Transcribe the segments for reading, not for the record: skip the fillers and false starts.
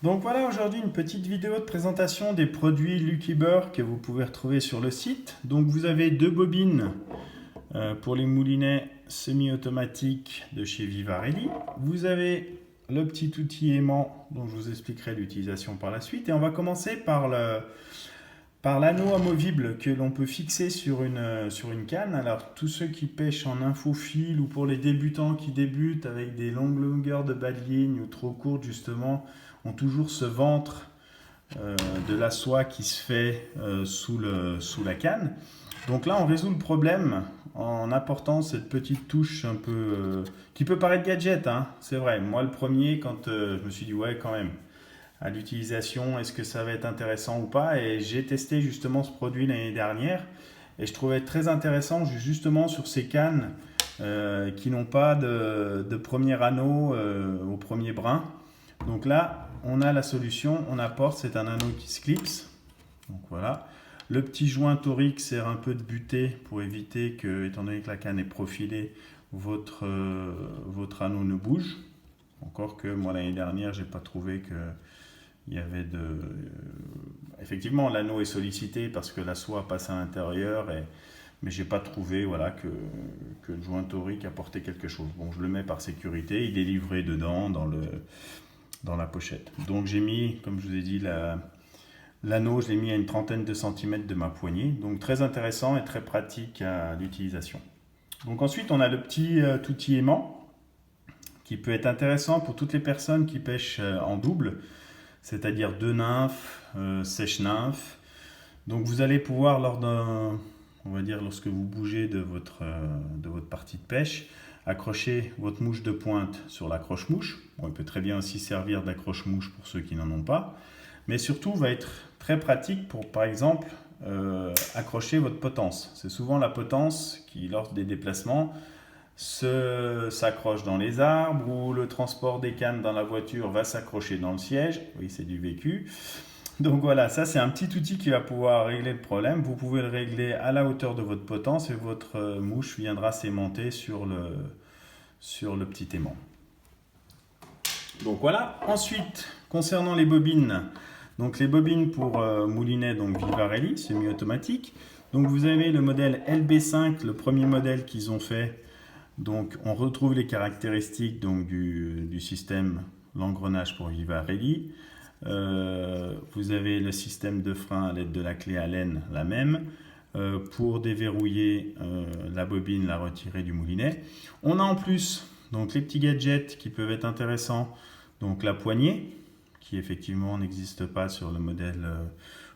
Donc voilà, aujourd'hui une petite vidéo de présentation des produits Lucky Bird que vous pouvez retrouver sur le site. Donc vous avez deux bobines pour les moulinets semi-automatiques de chez Vivarelli. Vous avez le petit outil aimant dont je vous expliquerai l'utilisation par la suite. Et on va commencer par l'anneau amovible que l'on peut fixer sur une canne. Alors tous ceux qui pêchent en infofil ou pour les débutants qui débutent avec des longues longueurs de bas de ligne ou trop courtes justement, ont toujours ce ventre de la soie qui se fait sous la canne. Donc là on résout le problème en apportant cette petite touche un peu qui peut paraître gadget, hein, c'est vrai. Moi le premier, quand je me suis dit ouais quand même, à l'utilisation, est-ce que ça va être intéressant ou pas, et j'ai testé justement ce produit l'année dernière et je trouvais très intéressant justement sur ces cannes qui n'ont pas de premier anneau au premier brin. Donc là on a la solution, on apporte, c'est un anneau qui se clipse, donc voilà. Le petit joint torique sert un peu de butée pour éviter que, étant donné que la canne est profilée, votre anneau ne bouge. Encore que moi l'année dernière j'ai pas trouvé que il y avait effectivement l'anneau est sollicité parce que la soie passe à l'intérieur, mais j'ai pas trouvé voilà, que le joint torique apportait quelque chose. Bon, je le mets par sécurité, il est livré dedans dans la pochette. Donc j'ai mis, comme je vous ai dit, l'anneau, je l'ai mis à une trentaine de centimètres de ma poignée. Donc très intéressant et très pratique à l'utilisation. Donc ensuite on a le petit outil aimant qui peut être intéressant pour toutes les personnes qui pêchent en double, c'est-à-dire deux nymphes, sèche-nymphes. Donc vous allez pouvoir, on va dire lorsque vous bougez de votre partie de pêche, accrocher votre mouche de pointe sur l'accroche-mouche. Bon, il peut très bien aussi servir d'accroche-mouche pour ceux qui n'en ont pas, mais surtout va être très pratique pour, par exemple, accrocher votre potence. C'est souvent la potence qui, lors des déplacements, s'accroche dans les arbres, ou le transport des cannes dans la voiture va s'accrocher dans le siège. Oui, c'est du vécu. Donc voilà, ça c'est un petit outil qui va pouvoir régler le problème. Vous pouvez le régler à la hauteur de votre potence et votre mouche viendra s'aimanter sur le petit aimant. Donc voilà. Ensuite, concernant les bobines, donc les bobines pour moulinet donc Vivarelli, semi-automatique. Donc vous avez le modèle LB5, le premier modèle qu'ils ont fait. Donc on retrouve les caractéristiques donc, du système, l'engrenage pour Vivarelli. Vous avez le système de frein à l'aide de la clé Allen, la même. Pour déverrouiller la bobine, la retirer du moulinet. On a en plus donc, les petits gadgets qui peuvent être intéressants. Donc la poignée, qui effectivement n'existe pas sur le modèle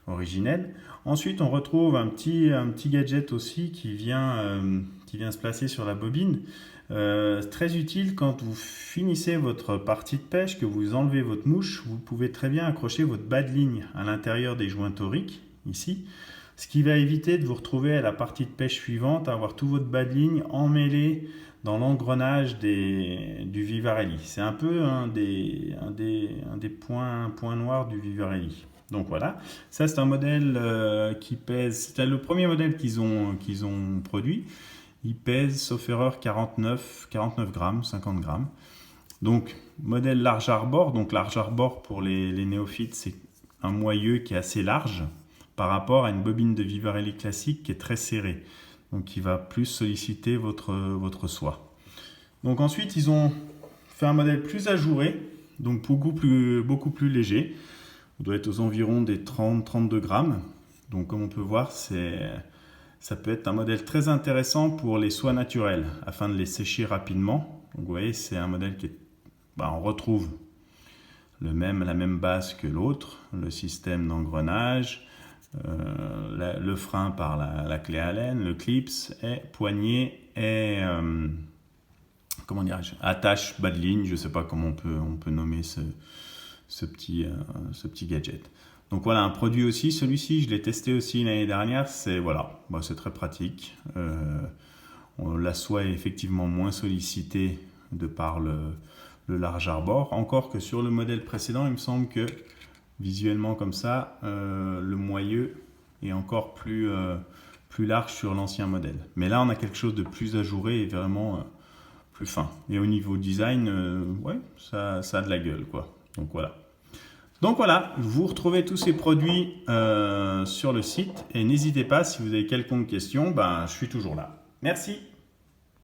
originel. Ensuite, on retrouve un petit gadget aussi qui vient se placer sur la bobine. Très utile quand vous finissez votre partie de pêche, que vous enlevez votre mouche, vous pouvez très bien accrocher votre bas de ligne à l'intérieur des joints toriques, ici. Ce qui va éviter de vous retrouver à la partie de pêche suivante, à avoir tout votre bas de ligne emmêlé dans l'engrenage du Vivarelli. C'est un peu un des points noirs du Vivarelli. Donc voilà, ça c'est un modèle qui pèse, c'est le premier modèle qu'ils ont produit. Il pèse, sauf erreur, 49 grammes, 50 grammes. Donc modèle large arbor, donc large arbor pour les néophytes, c'est un moyeu qui est assez large par rapport à une bobine de Vivarelli classique qui est très serrée, donc qui va plus solliciter votre soie. Donc ensuite ils ont fait un modèle plus ajouré, donc beaucoup plus léger. On doit être aux environs des 30-32 grammes. Donc comme on peut voir, ça peut être un modèle très intéressant pour les soies naturelles, afin de les sécher rapidement. Donc vous voyez, c'est un modèle qui est, on retrouve la même base que l'autre, le système d'engrenage, le frein par la clé Allen, le clips, et poignée et comment dirais-je, attache bas de ligne. Je ne sais pas comment on peut nommer ce petit gadget. Donc voilà, un produit aussi, celui-ci je l'ai testé aussi l'année dernière, c'est très pratique. La soie est effectivement moins sollicitée de par le large arbor, encore que sur le modèle précédent, il me semble que visuellement comme ça, le moyeu est encore plus large sur l'ancien modèle. Mais là on a quelque chose de plus ajouré et vraiment plus fin. Et au niveau design, ouais, ça a de la gueule, quoi. Donc voilà. Donc voilà, vous retrouvez tous ces produits sur le site et n'hésitez pas, si vous avez quelconque question, ben, je suis toujours là. Merci.